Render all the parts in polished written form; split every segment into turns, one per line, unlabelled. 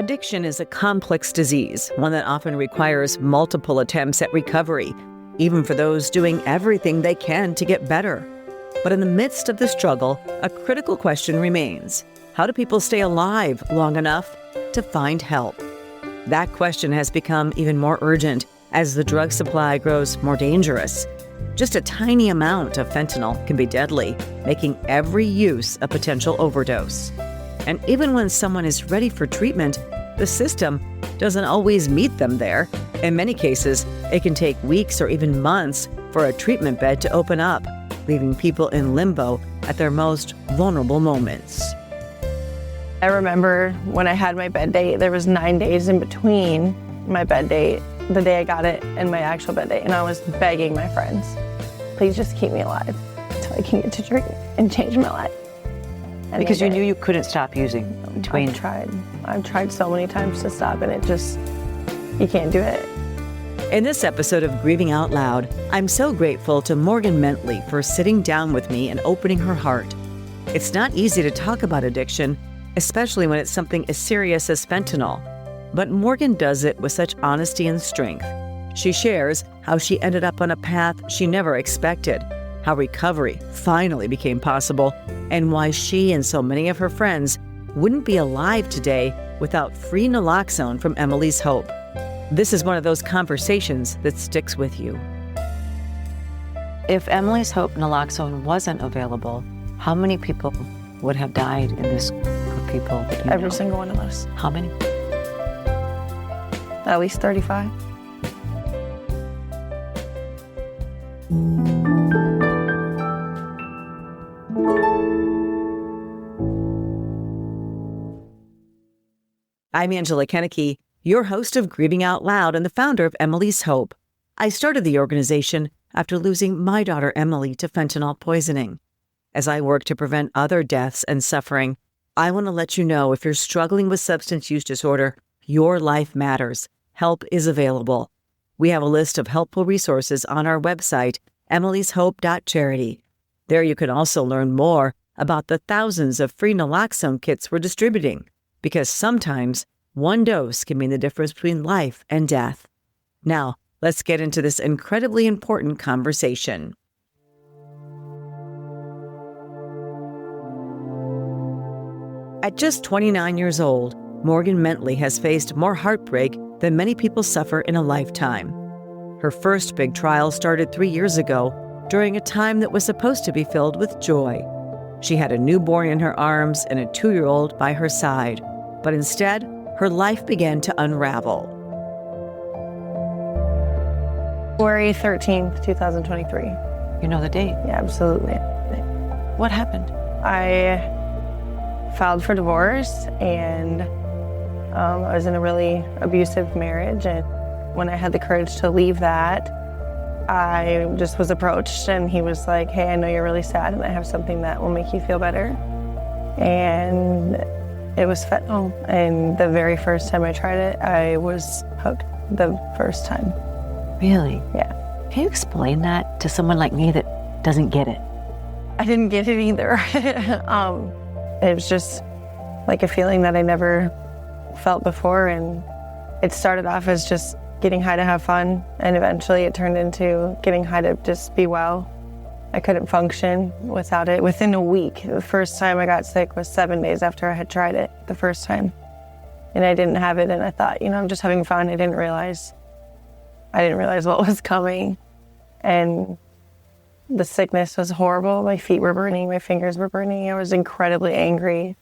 Addiction is a complex disease, one that often requires multiple attempts at recovery, even for those doing everything they can to get better. But in the midst of the struggle, a critical question remains. How do people stay alive long enough to find help? That question has become even more urgent as the drug supply grows more dangerous. Just a tiny amount of fentanyl can be deadly, making every use a potential overdose. And even when someone is ready for treatment, the system doesn't always meet them there. In many cases, it can take weeks or even months for a treatment bed to open up, leaving people in limbo at their most vulnerable moments.
I remember when I had my bed date, there was 9 days in between my bed date, the day I got it, and my actual bed date. And I was begging my friends, please just keep me alive until I can get to treatment and change my life. And
because you knew you couldn't stop using between.
I've tried so many times to stop, and you can't do it.
In this episode of Grieving Out Loud, I'm so grateful to Morgan Mentele for sitting down with me and opening her heart. It's not easy to talk about addiction, especially when it's something as serious as fentanyl. But Morgan does it with such honesty and strength. She shares how she ended up on a path she never expected, how recovery finally became possible, and why she and so many of her friends wouldn't be alive today without free Naloxone from Emily's Hope. This is one of those conversations that sticks with you. If Emily's Hope Naloxone wasn't available, how many people would have died in this group of people that you know?
Every single one of us.
How many?
At least 35.
I'm Angela Kennecke, your host of Grieving Out Loud and the founder of Emily's Hope. I started the organization after losing my daughter Emily to fentanyl poisoning. As I work to prevent other deaths and suffering, I want to let you know if you're struggling with substance use disorder, your life matters. Help is available. We have a list of helpful resources on our website, emilyshope.charity. There you can also learn more about the thousands of free Naloxone kits we're distributing, because sometimes one dose can mean the difference between life and death. Now, let's get into this incredibly important conversation. At just 29 years old, Morgan Mentele has faced more heartbreak than many people suffer in a lifetime. Her first big trial started 3 years ago, during a time that was supposed to be filled with joy. She had a newborn in her arms and a 2-year-old by her side, but instead, her life began to unravel.
February 13th, 2023.
You know the date?
Yeah, absolutely.
What happened?
I filed for divorce, and I was in a really abusive marriage, and when I had the courage to leave that, I just was approached, and he was like, hey, I know you're really sad, and I have something that will make you feel better. And it was fentanyl, and the very first time I tried it, I was hooked the first time.
Really?
Yeah.
Can you explain that to someone like me that doesn't get it?
I didn't get it either. It was just like a feeling that I never felt before, and it started off as just getting high to have fun, and eventually it turned into getting high to just be well. I couldn't function without it. Within a week, the first time I got sick was 7 days after I had tried it the first time. And I didn't have it, and I thought, I'm just having fun. I didn't realize what was coming. And the sickness was horrible. My feet were burning, my fingers were burning. I was incredibly angry.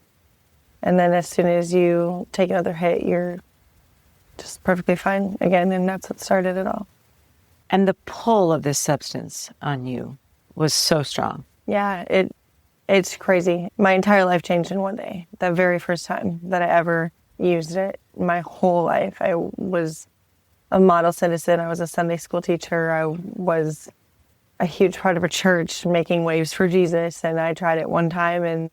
And then as soon as you take another hit, you're just perfectly fine again, and that's what started it all.
And the pull of this substance on you was so strong.
Yeah, it's crazy. My entire life changed in one day. The very first time that I ever used it, my whole life. I was a model citizen. I was a Sunday school teacher. I was a huge part of a church making waves for Jesus, and I tried it one time, and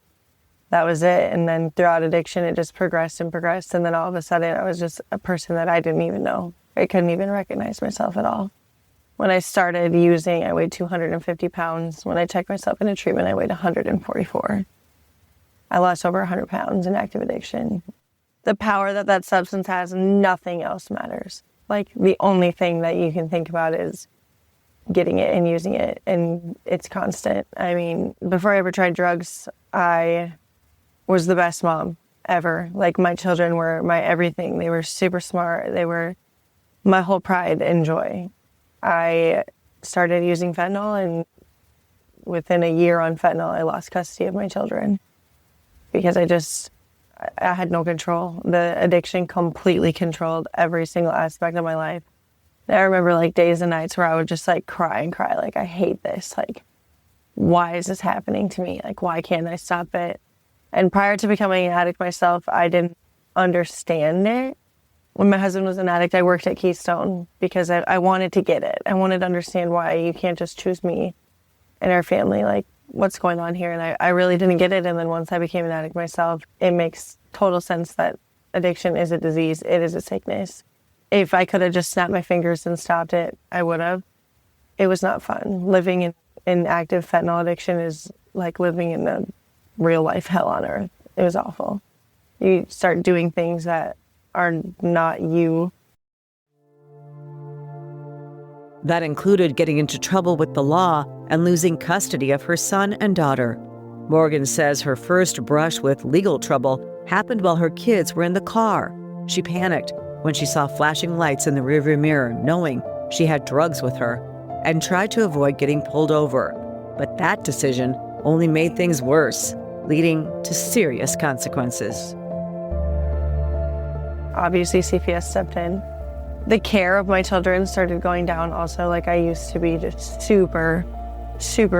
that was it. And then throughout addiction, it just progressed and progressed, and then all of a sudden, I was just a person that I didn't even know. I couldn't even recognize myself at all. When I started using, I weighed 250 pounds. When I checked myself into treatment, I weighed 144. I lost over 100 pounds in active addiction. the power that that substance has, nothing else matters. Like, the only thing that you can think about is getting it and using it, and it's constant. I mean, before I ever tried drugs, I was the best mom ever. Like, my children were my everything. They were super smart. They were my whole pride and joy. I started using fentanyl, and within a year on fentanyl, I lost custody of my children because I had no control. The addiction completely controlled every single aspect of my life. I remember like days and nights where I would just like cry and cry, like, I hate this. Like, why is this happening to me? Like, why can't I stop it? And prior to becoming an addict myself, I didn't understand it. When my husband was an addict, I worked at Keystone because I wanted to get it. I wanted to understand why you can't just choose me and our family. Like, what's going on here? And I really didn't get it. And then once I became an addict myself, it makes total sense that addiction is a disease. It is a sickness. If I could have just snapped my fingers and stopped it, I would have. It was not fun. Living in active fentanyl addiction is like living in a real life hell on earth. It was awful. You start doing things that are not you.
That included getting into trouble with the law and losing custody of her son and daughter. Morgan says her first brush with legal trouble happened while her kids were in the car. She panicked when she saw flashing lights in the rearview mirror, knowing she had drugs with her, and tried to avoid getting pulled over. But that decision only made things worse, leading to serious consequences.
Obviously, CPS stepped in. The care of my children started going down also. Like, I used to be just super,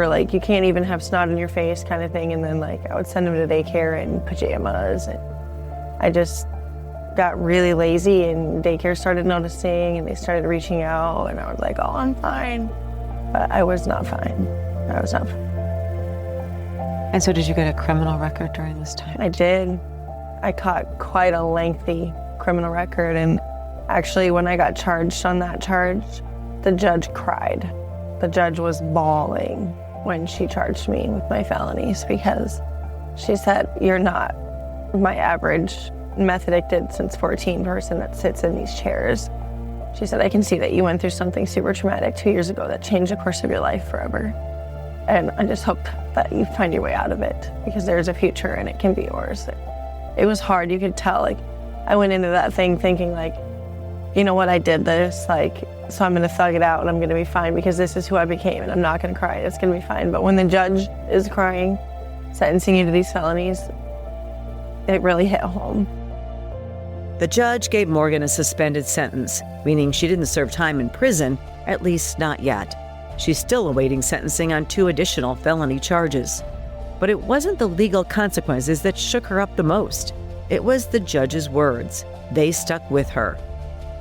like, you can't even have snot in your face kind of thing. And then, like, I would send them to daycare in pajamas. And I just got really lazy, and daycare started noticing, and they started reaching out. And I was like, oh, I'm fine. But I was not fine. I was not fine.
And so did you get a criminal record during this time?
I did. I caught quite a lengthy criminal record, and actually when I got charged on that charge, the judge cried. The judge was bawling when she charged me with my felonies because she said, you're not my average meth addicted since 14 person that sits in these chairs. She said, I can see that you went through something super traumatic 2 years ago that changed the course of your life forever. And I just hope that you find your way out of it because there's a future and it can be yours. It was hard. You could tell, like, I went into that thing thinking, like, you know what, I did this, like, so I'm going to thug it out and I'm going to be fine because this is who I became and I'm not going to cry. It's going to be fine. But when the judge is crying, sentencing you to these felonies, it really hit home.
The judge gave Morgan a suspended sentence, meaning she didn't serve time in prison, at least not yet. She's still awaiting sentencing on 2 additional felony charges. But it wasn't the legal consequences that shook her up the most. It was the judge's words. They stuck with her.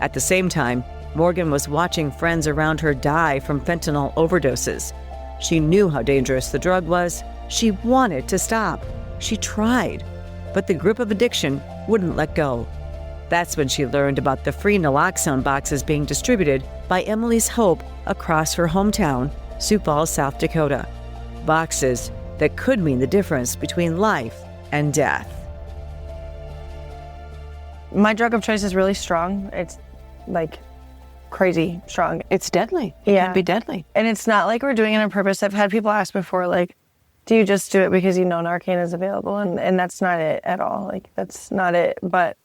At the same time, Morgan was watching friends around her die from fentanyl overdoses. She knew how dangerous the drug was. She wanted to stop. She tried. But the grip of addiction wouldn't let go. That's when she learned about the free Naloxone boxes being distributed by Emily's Hope across her hometown, Sioux Falls, South Dakota. Boxes that could mean the difference between life and death.
My drug of choice is really strong. It's like crazy strong.
It's deadly. It can be deadly.
And it's not like we're doing it on purpose. I've had people ask before, like, do you just do it because you know Narcan is available? And that's not it at all. Like, that's not it. But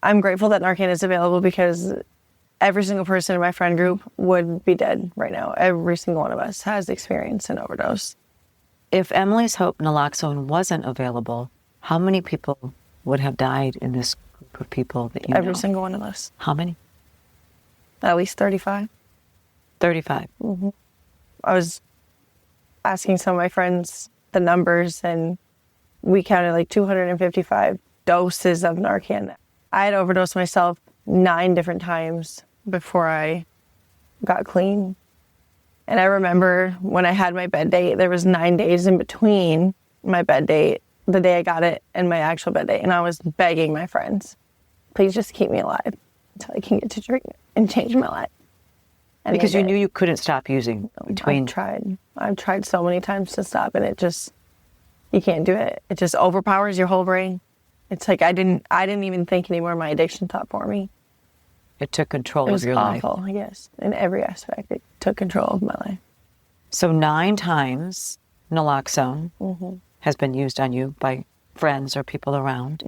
I'm grateful that Narcan is available because every single person in my friend group would be dead right now. Every single one of us has experienced an overdose.
If Emily's Hope Naloxone wasn't available, how many people would have died in this group of people that you know?
Every single one of us.
How many?
At least 35.
35.
Mm-hmm. I was asking some of my friends the numbers, and we counted like 255 doses of Narcan. I had overdosed myself 9 different times before I got clean. And I remember when I had my bed date, there was 9 days in between my bed date, the day I got it, and my actual bed date. And I was begging my friends, please just keep me alive until I can get to treatment and change my life. And
because you knew you couldn't stop using between...
I've tried so many times to stop, and it just, you can't do it. It just overpowers your whole brain. It's like I didn't even think anymore. My addiction thought for me.
It took control
It
of
was
your life.
awful, yes. In every aspect, it took control of my life.
So 9 times naloxone
Mm-hmm.
has been used on you by friends or people around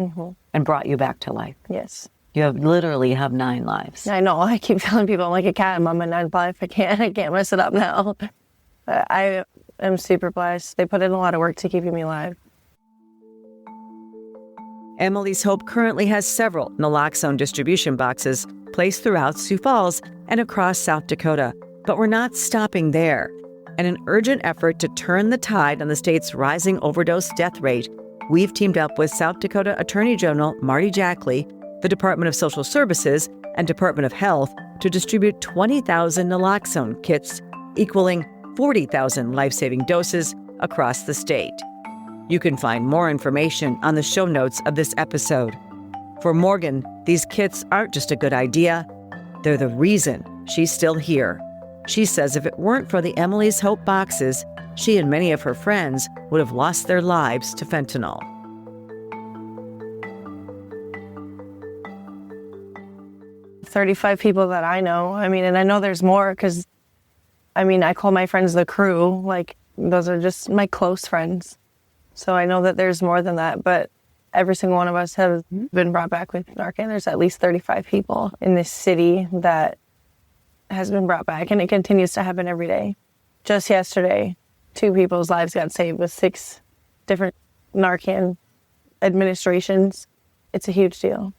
and brought you back to life.
Yes.
You literally have 9 lives.
I know. I keep telling people I'm like a cat. I'm on my 9th life. I can't mess it up now. I am super blessed. They put in a lot of work to keeping me alive.
Emily's Hope currently has several naloxone distribution boxes placed throughout Sioux Falls and across South Dakota. But we're not stopping there. In an urgent effort to turn the tide on the state's rising overdose death rate, we've teamed up with South Dakota Attorney General Marty Jackley, the Department of Social Services, and Department of Health to distribute 20,000 naloxone kits, equaling 40,000 life-saving doses across the state. You can find more information on the show notes of this episode. For Morgan, these kits aren't just a good idea, they're the reason she's still here. She says if it weren't for the Emily's Hope boxes, she and many of her friends would have lost their lives to fentanyl.
35 people that I know. I mean, and I know there's more because, I mean, I call my friends the crew. Like, those are just my close friends. So I know that there's more than that, but every single one of us has been brought back with Narcan. There's at least 35 people in this city that has been brought back, and it continues to happen every day. Just yesterday, 2 people's lives got saved with 6 different Narcan administrations. It's a huge deal.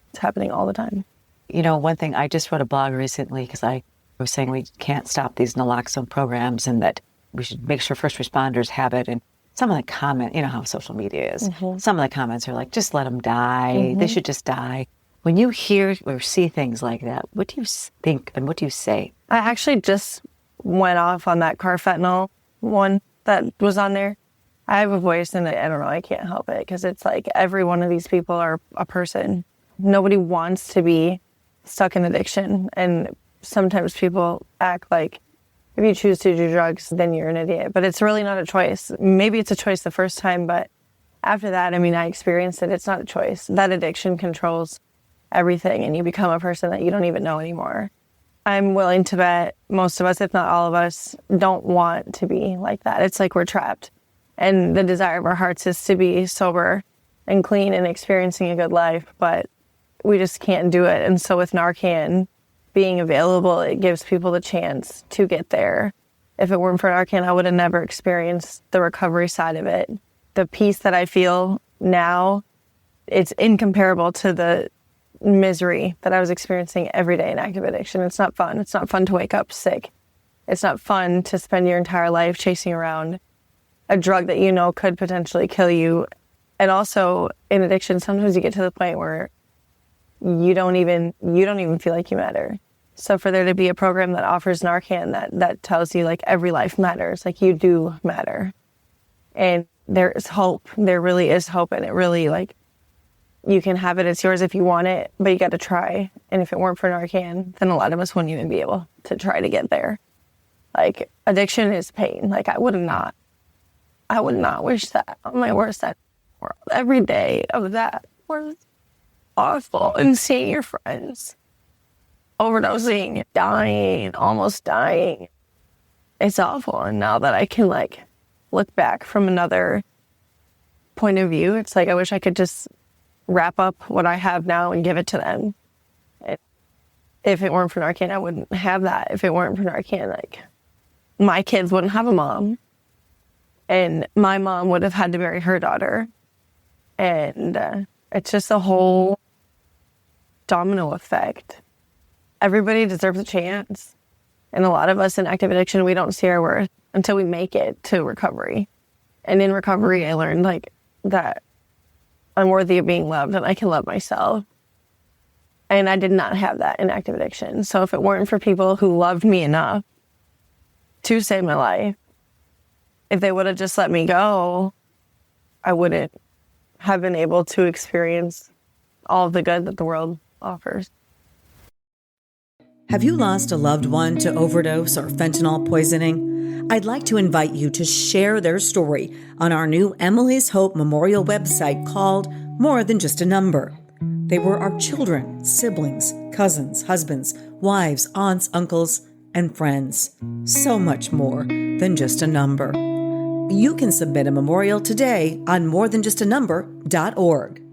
It's happening all the time.
You know, one thing, I just wrote a blog recently because I was saying we can't stop these naloxone programs and that we should make sure first responders have it. And some of the comment, you know how social media is, some of the comments are like, just let them die. They should just die. When you hear or see things like that, what do you think and what do you say?
I actually just went off on that carfentanil one that was on there. I have a voice and I don't know, I can't help it because it's like every one of these people are a person. Nobody wants to be stuck in addiction, and sometimes people act like if you choose to do drugs, then you're an idiot. But it's really not a choice. Maybe it's a choice the first time, but after that, I mean, I experienced it. It's not a choice. That addiction controls everything, and you become a person that you don't even know anymore. I'm willing to bet most of us, if not all of us, don't want to be like that. It's like we're trapped. And the desire of our hearts is to be sober and clean and experiencing a good life, but we just can't do it. And so with Narcan being available, it gives people the chance to get there. If it weren't for Narcan, I would have never experienced the recovery side of it. The peace that I feel now, it's incomparable to the misery that I was experiencing every day in active addiction. It's not fun. It's not fun to wake up sick. It's not fun to spend your entire life chasing around a drug that you know could potentially kill you. And also in addiction, sometimes you get to the point where you don't even feel like you matter. So for there to be a program that offers Narcan that tells you like every life matters, like you do matter. And there is hope. There really is hope, and it really like you can have it. It's yours if you want it, but you got to try. And if it weren't for Narcan, then a lot of us wouldn't even be able to try to get there. Like addiction is pain. Like I would not wish that on my worst enemy in the world. Every day of that was awful. And seeing your friends overdosing, dying, almost dying, it's awful. And now that I can like look back from another point of view, it's like I wish I could just wrap up what I have now and give it to them. And if it weren't for Narcan, I wouldn't have that. If it weren't for Narcan, like my kids wouldn't have a mom, and my mom would have had to bury her daughter. And it's just a whole domino effect. Everybody deserves a chance. And a lot of us in active addiction, we don't see our worth until we make it to recovery. And in recovery, I learned like that I'm worthy of being loved and I can love myself. And I did not have that in active addiction. So if it weren't for people who loved me enough to save my life, if they would have just let me go, I wouldn't have been able to experience all of the good that the world offers.
Have you lost a loved one to overdose or fentanyl poisoning? I'd like to invite you to share their story on our new Emily's Hope Memorial website called more than just a number. They were our children, siblings, cousins, husbands, wives, aunts, uncles, and friends. So much more than just a number. You can submit a memorial today on morethanjustanumber.org.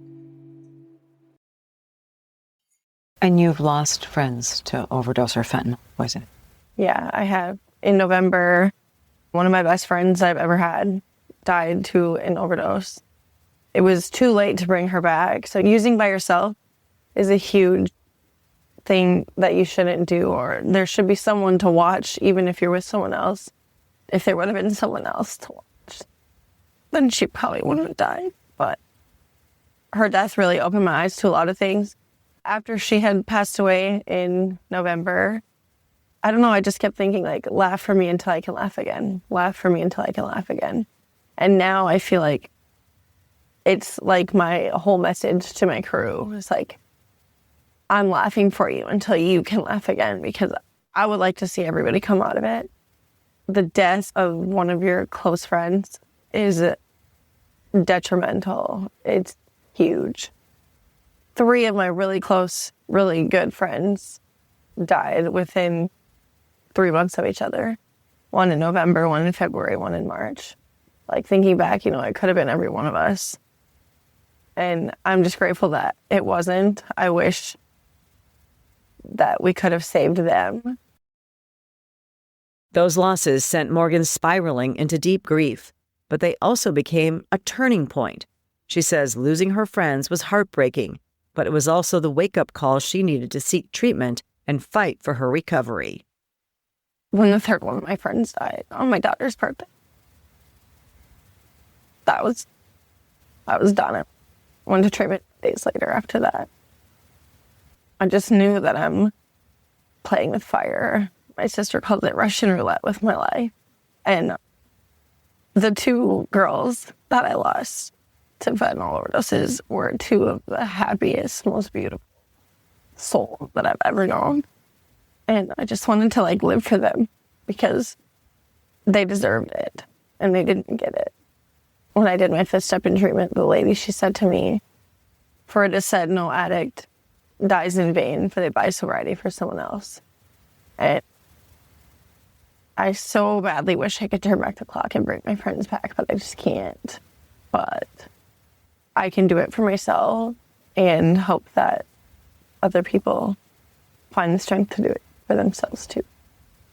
And you've lost friends to overdose or fentanyl poison.
Yeah, I have. In November, one of my best friends I've ever had died to an overdose. It was too late to bring her back. So using by yourself is a huge thing that you shouldn't do, or there should be someone to watch, even if you're with someone else. If there would have been someone else to watch, then she probably wouldn't have died. But her death really opened my eyes to a lot of things. After she had passed away in November, I don't know, I just kept thinking, like, laugh for me until I can laugh again. Laugh for me until I can laugh again. And now I feel like it's like my whole message to my crew is like, I'm laughing for you until you can laugh again, because I would like to see everybody come out of it. The death of one of your close friends is detrimental. It's huge. 3 of my really close, really good friends died within 3 months of each other. 1 in November, 1 in February, 1 in March. Like, thinking back, it could have been every one of us. And I'm just grateful that it wasn't. I wish that we could have saved them.
Those losses sent Morgan spiraling into deep grief, but they also became a turning point. She says losing her friends was heartbreaking, but it was also the wake-up call she needed to seek treatment and fight for her recovery.
When the 3rd one of my friends died on my daughter's birthday, I was done. I went to treatment days later after that. I just knew that I'm playing with fire. My sister calls it Russian roulette with my life. And the 2 girls that I lost to fentanyl overdoses were 2 of the happiest, most beautiful souls that I've ever known. And I just wanted to live for them because they deserved it and they didn't get it. When I did my 5th step in treatment, the lady, she said to me, for it is said no addict dies in vain, for they buy sobriety for someone else. And I so badly wish I could turn back the clock and bring my friends back, but I just can't. But I can do it for myself and hope that other people find the strength to do it for themselves too.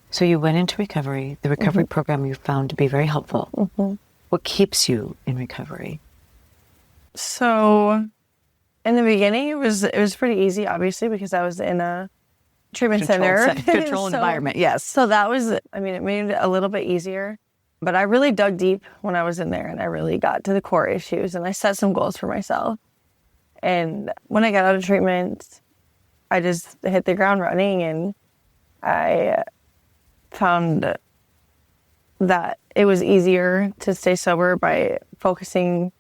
So you went into recovery. The recovery program you found to be very helpful. What keeps you in recovery?
So in the beginning, it was pretty easy, obviously, because I was in a treatment center.
Controlled environment, yes.
So that was, it made it a little bit easier. But I really dug deep when I was in there, and I really got to the core issues, and I set some goals for myself. And when I got out of treatment, I just hit the ground running, and I found that it was easier to stay sober by focusing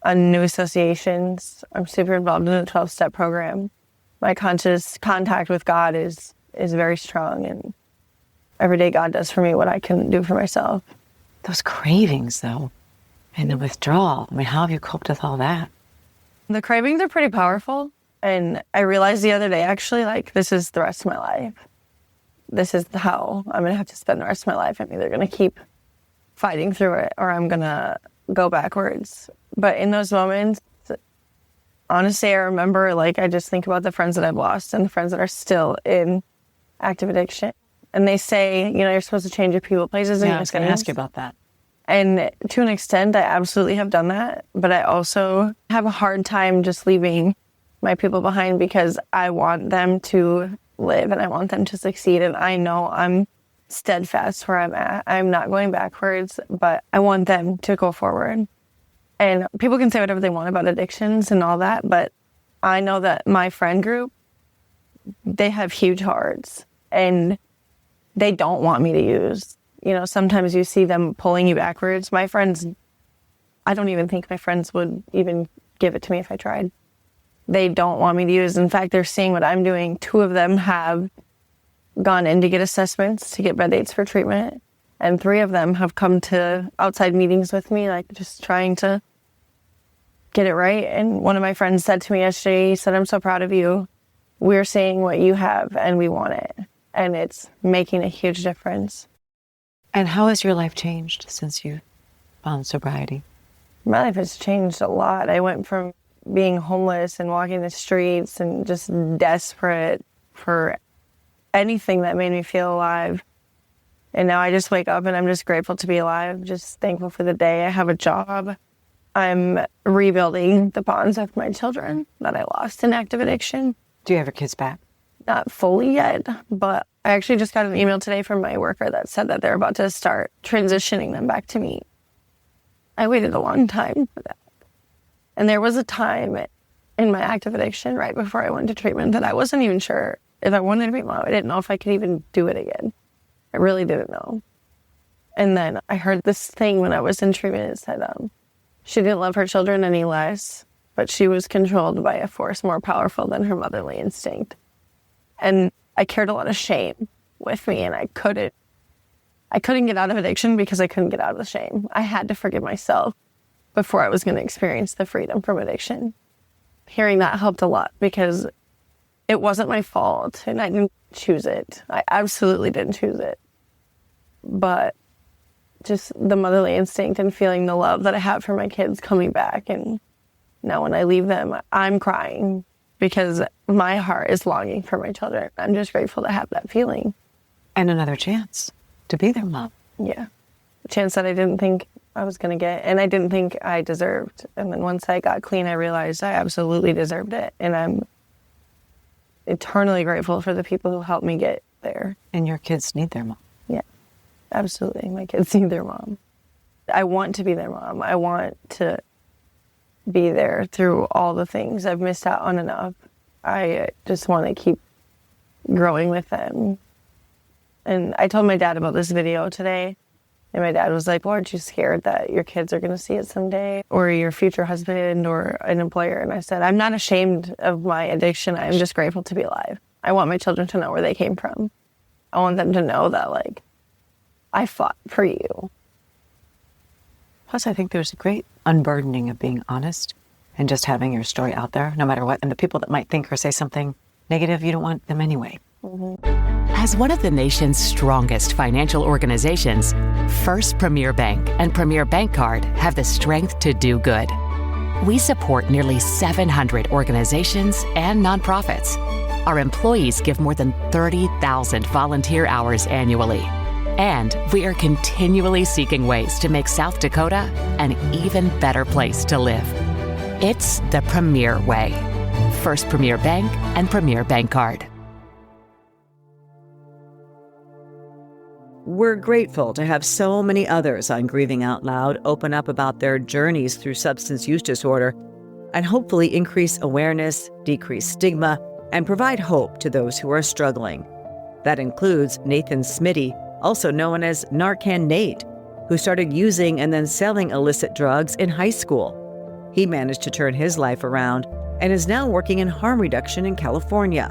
on new associations. I'm super involved in the 12-step program. My conscious contact with God is very strong, and every day God does for me what I can do for myself.
Those cravings, though, and the withdrawal. How have you coped with all that?
The cravings are pretty powerful, and I realized the other day, actually, this is the rest of my life. This is how I'm going to have to spend the rest of my life. I'm either going to keep fighting through it or I'm going to go backwards. But in those moments, honestly, I remember, I just think about the friends that I've lost and the friends that are still in active addiction. And they say, you're supposed to change your people, places, and
I was going to ask you about that.
And to an extent, I absolutely have done that. But I also have a hard time just leaving my people behind because I want them to live and I want them to succeed. And I know I'm steadfast where I'm at. I'm not going backwards, but I want them to go forward. And people can say whatever they want about addictions and all that, but I know that my friend group, they have huge hearts and they don't want me to use. Sometimes you see them pulling you backwards. My friends, I don't even think my friends would even give it to me if I tried. They don't want me to use. In fact, they're seeing what I'm doing. 2 of them have gone in to get assessments to get bed aids for treatment. And 3 of them have come to outside meetings with me, just trying to get it right. And one of my friends said to me yesterday, he said, I'm so proud of you. We're seeing what you have and we want it. And it's making a huge difference.
And how has your life changed since you found sobriety?
My life has changed a lot. I went from being homeless and walking the streets and just desperate for anything that made me feel alive. And now I just wake up and I'm just grateful to be alive, just thankful for the day. I have a job. I'm rebuilding the bonds with my children that I lost in active addiction.
Do you have your kids back?
Not fully yet, but I actually just got an email today from my worker that said that they're about to start transitioning them back to me. I waited a long time for that. And there was a time in my active addiction right before I went to treatment that I wasn't even sure if I wanted to be mom. I didn't know if I could even do it again. I really didn't know. And then I heard this thing when I was in treatment. It said she didn't love her children any less, but she was controlled by a force more powerful than her motherly instinct. And I carried a lot of shame with me, and I couldn't get out of addiction because I couldn't get out of the shame. I had to forgive myself before I was going to experience the freedom from addiction. Hearing that helped a lot because it wasn't my fault and I didn't choose it. I absolutely didn't choose it. But just the motherly instinct and feeling the love that I have for my kids coming back. And now when I leave them, I'm crying because my heart is longing for my children. I'm just grateful to have that feeling.
And another chance to be their mom.
Yeah. A chance that I didn't think I was going to get, and I didn't think I deserved. And then once I got clean, I realized I absolutely deserved it. And I'm eternally grateful for the people who helped me get there.
And your kids need their mom.
Yeah, absolutely. My kids need their mom. I want to be their mom. I want to be there through all the things I've missed out on enough. I just want to keep growing with them. And I told my dad about this video today. And my dad was like, well, aren't you scared that your kids are going to see it someday? Or your future husband or an employer? And I said, I'm not ashamed of my addiction. I'm just grateful to be alive. I want my children to know where they came from. I want them to know that, like, I fought for you.
Plus, I think there's a great unburdening of being honest and just having your story out there, no matter what. And the people that might think or say something negative, you don't want them anyway.
As one of the nation's strongest financial organizations, First Premier Bank and Premier Bank Card have the strength to do good. We support nearly 700 organizations and nonprofits. Our employees give more than 30,000 volunteer hours annually. And we are continually seeking ways to make South Dakota an even better place to live. It's the Premier way. First Premier Bank and Premier Bank Card.
We're grateful to have so many others on Grieving Out Loud open up about their journeys through substance use disorder and hopefully increase awareness, decrease stigma, and provide hope to those who are struggling. That includes Nathan Smitty, also known as Narcan Nate, who started using and then selling illicit drugs in high school. He managed to turn his life around and is now working in harm reduction in California.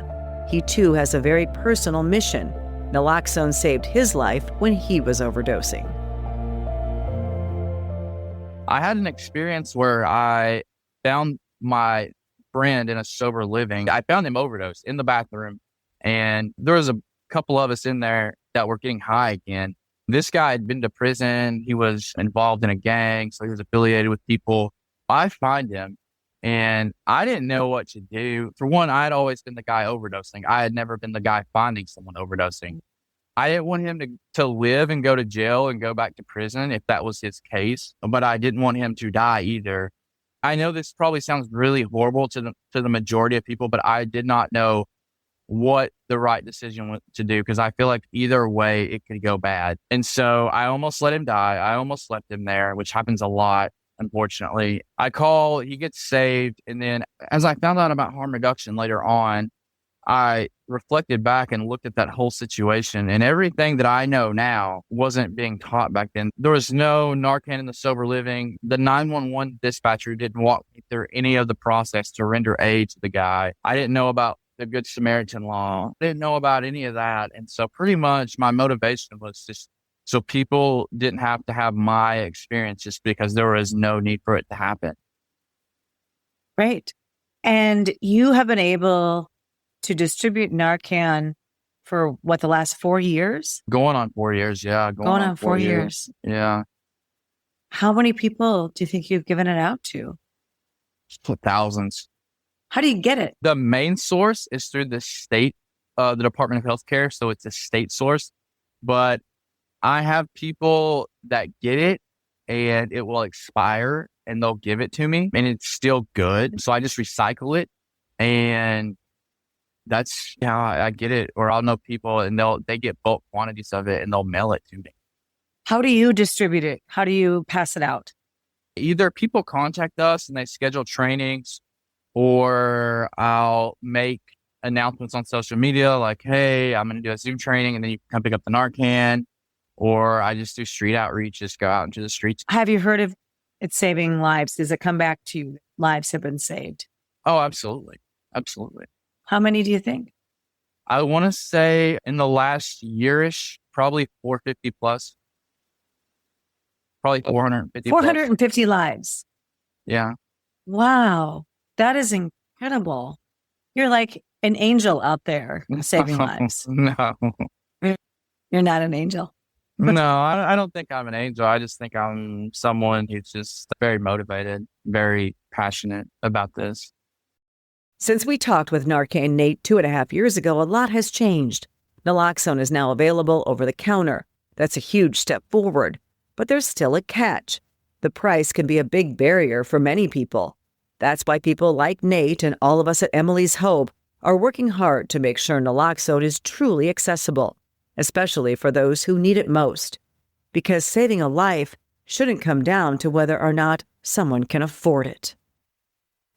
He too has a very personal mission. Naloxone saved his life when he was overdosing.
I had an experience where I found my friend in a sober living. I found him overdosed in the bathroom, and there was a couple of us in there that were getting high again. This guy had been to prison. He was involved in a gang, so he was affiliated with people. I find him, and I didn't know what to do. For one, I had always been the guy overdosing. I had never been the guy finding someone overdosing. I didn't want him to live and go to jail and go back to prison if that was his case, but I didn't want him to die either. I know this probably sounds really horrible to the majority of people, but I did not know what the right decision was to do because I feel like either way it could go bad. And so I almost let him die. I almost left him there, which happens a lot, unfortunately. I call, he gets saved. And then as I found out about harm reduction later on, I reflected back and looked at that whole situation, and everything that I know now wasn't being taught back then. There was no Narcan in the sober living. The 911 dispatcher didn't walk me through any of the process to render aid to the guy. I didn't know about the Good Samaritan law. I didn't know about any of that. And so pretty much my motivation was just so people didn't have to have my experience just because there was no need for it to happen.
Right. And you have been able to distribute Narcan for what, the last 4 years?
Going on 4 years. Yeah.
Going on 4 years.
Yeah.
How many people do you think you've given it out to?
Thousands.
How do you get it?
The main source is through the state, the Department of Healthcare. So it's a state source. But I have people that get it and it will expire and they'll give it to me and it's still good. So I just recycle it and that's how I get it. Or I'll know people and they get bulk quantities of it and they'll mail it to me.
How do you distribute it? How do you pass it out?
Either people contact us and they schedule trainings, or I'll make announcements on social media like, hey, I'm going to do a Zoom training and then you can come pick up the Narcan. Or I just do street outreach, just go out into the streets.
Have you heard of it saving lives? Does it come back to you? Lives have been saved.
Oh, absolutely. Absolutely.
How many do you think?
I want to say in the last yearish, probably 450 plus. Probably 450
450 lives.
Yeah.
Wow. That is incredible. You're like an angel out there saving lives.
No.
You're not an angel.
No, I don't think I'm an angel. I just think I'm someone who's just very motivated, very passionate about this.
Since we talked with Narcan Nate 2.5 years ago, a lot has changed. Naloxone is now available over the counter. That's a huge step forward. But there's still a catch. The price can be a big barrier for many people. That's why people like Nate and all of us at Emily's Hope are working hard to make sure Naloxone is truly accessible, especially for those who need it most. Because saving a life shouldn't come down to whether or not someone can afford it.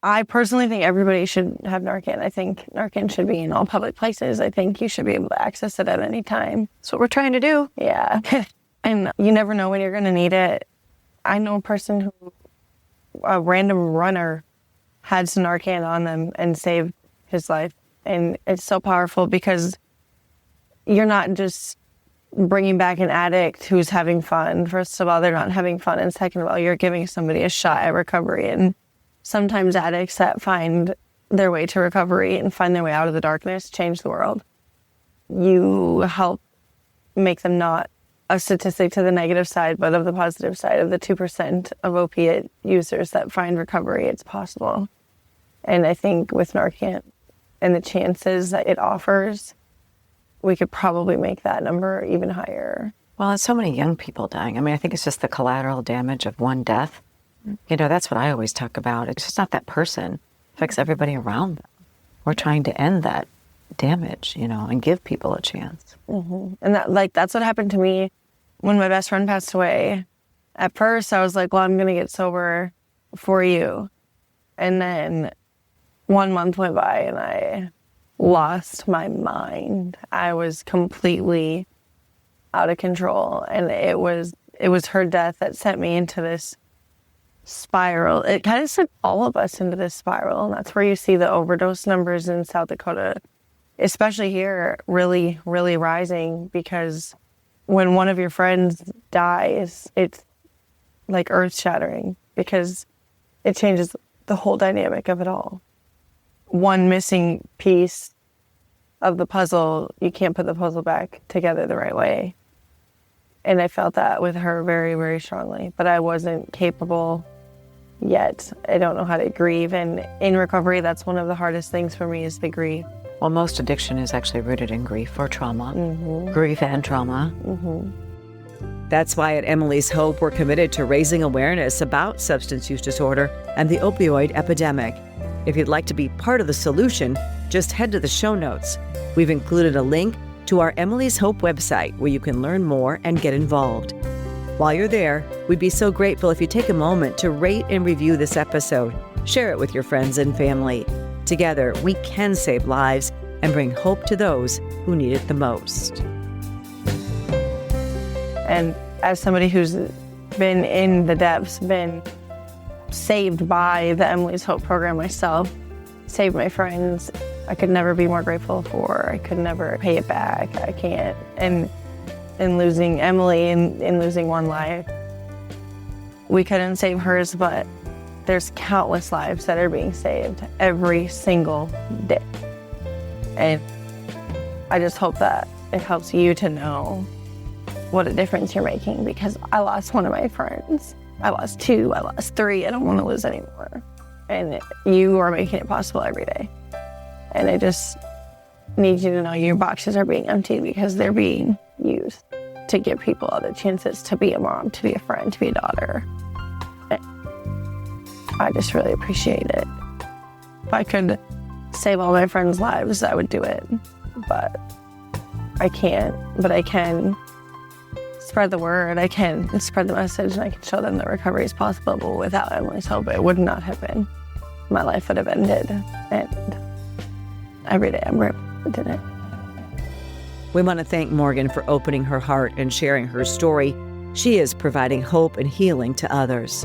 I personally think everybody should have Narcan. I think Narcan should be in all public places. I think you should be able to access it at any time.
That's what we're trying to do.
Yeah. And you never know when you're going to need it. I know a person who, a random runner, had some Narcan on them and saved his life. And it's so powerful because you're not just bringing back an addict who's having fun. First of all, they're not having fun. And second of all, you're giving somebody a shot at recovery. And sometimes addicts that find their way to recovery and find their way out of the darkness change the world. You help make them not a statistic to the negative side, but of the positive side of the 2% of opiate users that find recovery. It's possible. And I think with Narcan and the chances that it offers, we could probably make that number even higher.
Well, and so many young people dying. I mean, I think it's just the collateral damage of one death. You know, that's what I always talk about. It's just not that person. It affects everybody around them. We're trying to end that damage, you know, and give people a chance.
Mm-hmm. And that's what happened to me when my best friend passed away. At first, I was like, well, I'm going to get sober for you. And then 1 month went by and I lost my mind. I was completely out of control. And it was her death that sent me into this spiral. It kind of sent all of us into this spiral. And that's where you see the overdose numbers in South Dakota, especially here, really, really rising, because when one of your friends dies, it's like earth-shattering because it changes the whole dynamic of it all. One missing piece of the puzzle, you can't put the puzzle back together the right way. And I felt that with her very, very strongly, but I wasn't capable yet. I don't know how to grieve. And in recovery, that's one of the hardest things for me is to grieve.
Well, most addiction is actually rooted in grief or trauma. Mm-hmm. Grief and trauma.
Mm-hmm.
That's why at Emily's Hope, we're committed to raising awareness about substance use disorder and the opioid epidemic. If you'd like to be part of the solution, just head to the show notes. We've included a link to our Emily's Hope website where you can learn more and get involved. While you're there, we'd be so grateful if you take a moment to rate and review this episode. Share it with your friends and family. Together, we can save lives and bring hope to those who need it the most.
And as somebody who's been in the depths, been saved by the Emily's Hope program myself, saved my friends, I could never be more grateful for. I could never pay it back. I can't. And in losing Emily and in losing one life, we couldn't save hers, but there's countless lives that are being saved every single day. And I just hope that it helps you to know what a difference you're making, because I lost one of my friends. I lost 2, I lost 3, I don't want to lose anymore. And you are making it possible every day. And I just need you to know your boxes are being emptied because they're being used to give people other chances to be a mom, to be a friend, to be a daughter. I just really appreciate it. If I could save all my friends' lives, I would do it. But I can't. But I can spread the word. I can spread the message, and I can show them that recovery is possible. But without Emily's hope, it would not have been. My life would have ended. And every day I'm grateful I did it.
We want to thank Morgan for opening her heart and sharing her story. She is providing hope and healing to others.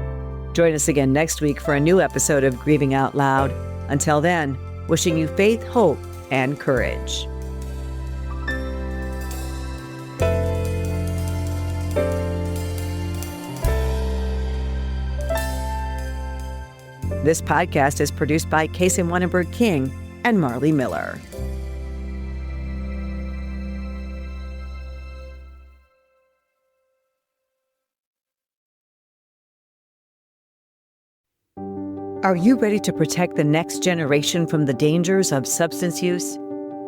Join us again next week for a new episode of Grieving Out Loud. Until then, wishing you faith, hope, and courage. This podcast is produced by Wonnenberg King and Marley Miller. Are you ready to protect the next generation from the dangers of substance use?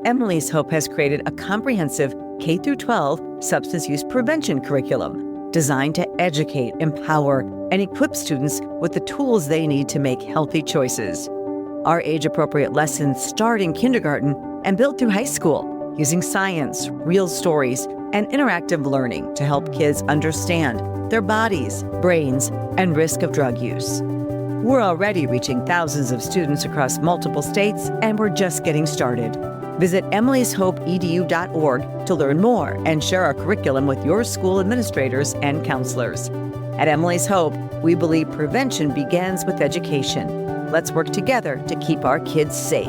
Emily's Hope has created a comprehensive K-12 substance use prevention curriculum designed to educate, empower, and equip students with the tools they need to make healthy choices. Our age-appropriate lessons start in kindergarten and build through high school, using science, real stories, and interactive learning to help kids understand their bodies, brains, and risk of drug use. We're already reaching thousands of students across multiple states, and we're just getting started. Visit emilyshopeedu.org to learn more and share our curriculum with your school administrators and counselors. At Emily's Hope, we believe prevention begins with education. Let's work together to keep our kids safe.